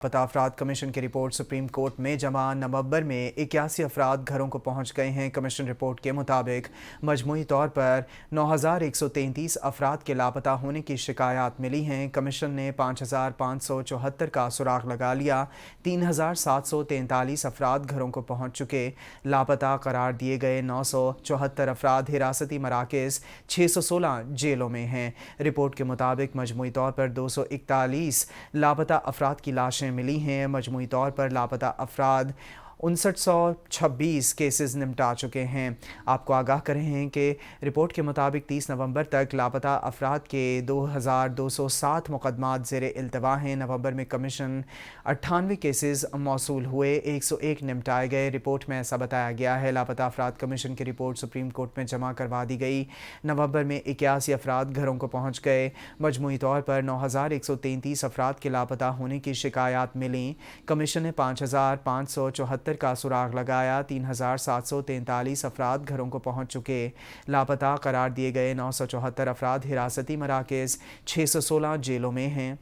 लापता अफराद कमीशन की रिपोर्ट सुप्रीम कोर्ट में जमा। नवंबर में 81 अफराद घरों को पहुंच गए हैं। कमीशन रिपोर्ट के मुताबिक मजमूई तौर पर 9133 अफराद के लापता होने की शिकायत मिली हैं। कमीशन ने 5574 का सुराग लगा लिया। 3743 अफराद घरों को पहुंच चुके। लापता करार दिए गए 974 अफराद हिरासती मराकज़ 616 जेलों में हैं। रिपोर्ट के मुताबिक मजमूई तौर पर 241 लापता अफराद की लाशें मिली हैं। मजमूई तौर पर लापता अफराद 5926 केसेस निपटा चुके हैं। आपको आगाह करें हैं कि रिपोर्ट के मुताबिक 30 नवंबर तक लापता अफराद के 2207 मुकदमात ज़ेर इल्तवा हैं। नवंबर में कमीशन 98 केसेस मौसूल हुए, 101 निपटाए गए। रिपोर्ट में ऐसा बताया गया है। लापता अफराद कमीशन की रिपोर्ट सुप्रीम कोर्ट में जमा करवा दी गई। नवंबर में 81 अफराद घरों को पहुँच गए। मजमूई तौर पर 9133 अफराद के लापता होने की शिकायत मिली। कमीशन ने 5574 का सुराग लगाया। 3743 अफराद घरों को पहुंच चुके। लापता करार दिए गए 974 अफराद हिरासती मराकज़ 616 जेलों में हैं,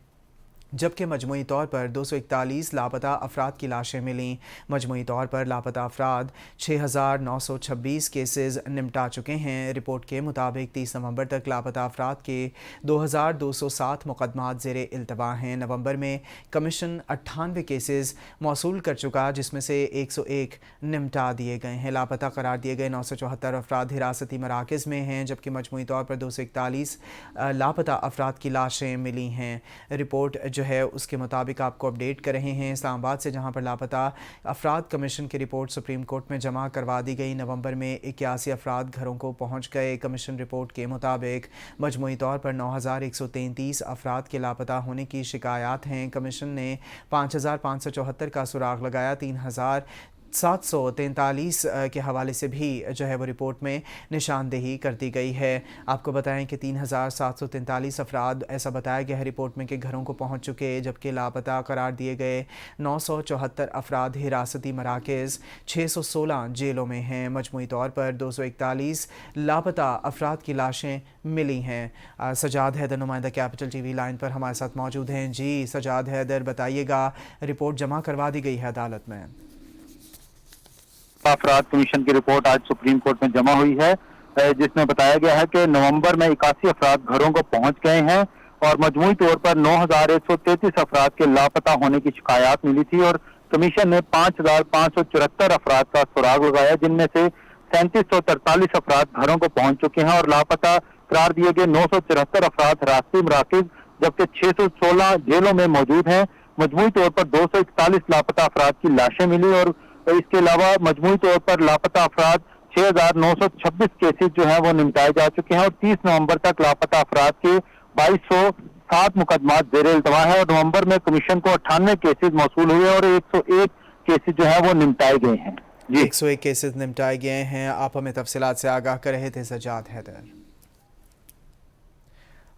जबकि मजमूई तौर पर 241 लापता अफराद की लाशें मिलीं। मजमूई तौर पर लापता अफराद 6926 केसेस निपटा चुके हैं। रिपोर्ट के मुताबिक 30 नवंबर तक लापता अफराद के 2207 मुकदमात ज़ेर इल्तवा हैं। नवंबर में कमीशन 98 केसेस मौसूल कर चुका, जिसमें से 101 निपटा दिए गए हैं। लापता करार दिए गए 974 अफराद हिरासती मराकज़ में हैं, जबकि मजमूई तौर पर 241 लापता अफराद की लाशें मिली हैं। रिपोर्ट जो है उसके मुताबिक आपको अपडेट कर रहे हैं इस्लामाबाद से, जहां पर लापता अफराद कमीशन की रिपोर्ट सुप्रीम कोर्ट में जमा करवा दी गई। नवंबर में 81 अफराद घरों को पहुंच गए। कमीशन रिपोर्ट के मुताबिक मजमूई तौर पर 9133 अफराद के लापता होने की शिकायत हैं। कमीशन ने 5574 का सुराग लगाया। 3743 के हवाले से भी जो है वो रिपोर्ट में निशानदेही कर दी गई है। आपको बताएं कि 3743 अफराद ऐसा बताया गया है रिपोर्ट में कि घरों को पहुंच चुके, जबकि लापता करार दिए गए 974 अफराद हिरासती मराकज़ 616 जेलों में हैं। मजमूई तौर पर 241 लापता अफराद की लाशें मिली हैं। सजाद हैदर नुमाइंदा कैपिटल टीवी लाइन पर हमारे साथ मौजूद हैं। जी सजाद हैदर, बताइएगा, रिपोर्ट जमा करवा दी गई है अदालत में। अफराद कमीशन की रिपोर्ट आज सुप्रीम कोर्ट में जमा हुई है, जिसमें बताया गया है कि नवंबर में 81 अफराद घरों को पहुंच गए हैं और मजमूई तौर पर 9133 अफराद के लापता होने की शिकायत मिली थी और कमीशन ने 5574 अफराद का सुराग लगाया, जिनमें से 3743 अफराद घरों को पहुंच चुके हैं और लापता करार दिए गए 974 अफराद हिरासती मराकज़ जबकि 616 जेलों में मौजूद हैं। मजमूई तौर पर 241 लापता अफराद की लाशें मिली और इसके अलावा मजमूई तौर पर लापता अफराद 6926 केसेस जो हैं वो निपटाए जा चुके हैं और 30 नवंबर तक लापता अफराद के 2207 मुकदमात ज़ेर इल्तवा है और नवंबर में कमीशन को 98 केसेस मौसूल हुए और 101 केसेस जो है वो निपटाए गए हैं। जी 101 केसेस निपटाए गए हैं। आप हमें तफसीलात से आगाह कर रहे थे सजाद हैदर।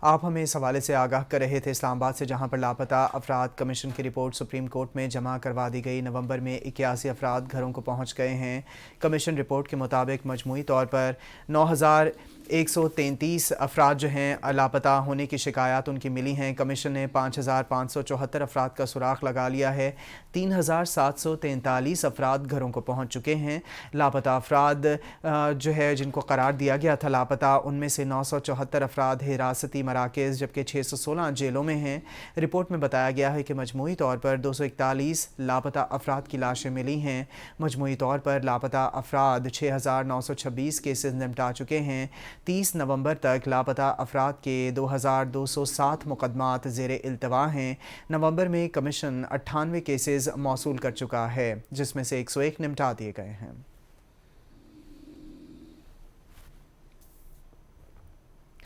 आप हमें इस हवाले से आगाह कर रहे थे इस्लामाबाद से, जहां पर लापता अफराद कमीशन की रिपोर्ट सुप्रीम कोर्ट में जमा करवा दी गई। नवंबर में 81 अफराद घरों को पहुंच गए हैं। कमीशन रिपोर्ट के मुताबिक मजमूई तौर पर 9133 अफराद जो हैं लापता होने की शिकायत उनकी मिली हैं। कमीशन ने 5574 अफराद का सुराग लगा लिया है। 3743 अफराद घरों को पहुँच चुके हैं। लापता अफराद जो है जिनको करार दिया गया था लापता, उनमें से 974 अफराद हिरासती मराकज़ जबकि 616 जेलों में हैं। रिपोर्ट में बताया गया है कि मजमूई तौर पर 241 लापता अफराद की लाशें मिली हैं। मजमूई तौर पर लापता अफराद 6926 केसेस निपटा चुके हैं। 30 नवंबर तक लापता अफराद के 2207 मुकदमात ज़ेर इल्तवा हैं। नवंबर में कमीशन 98 केसेस मौसूल कर चुका है, जिसमें से 101 निपटा दिए गए हैं।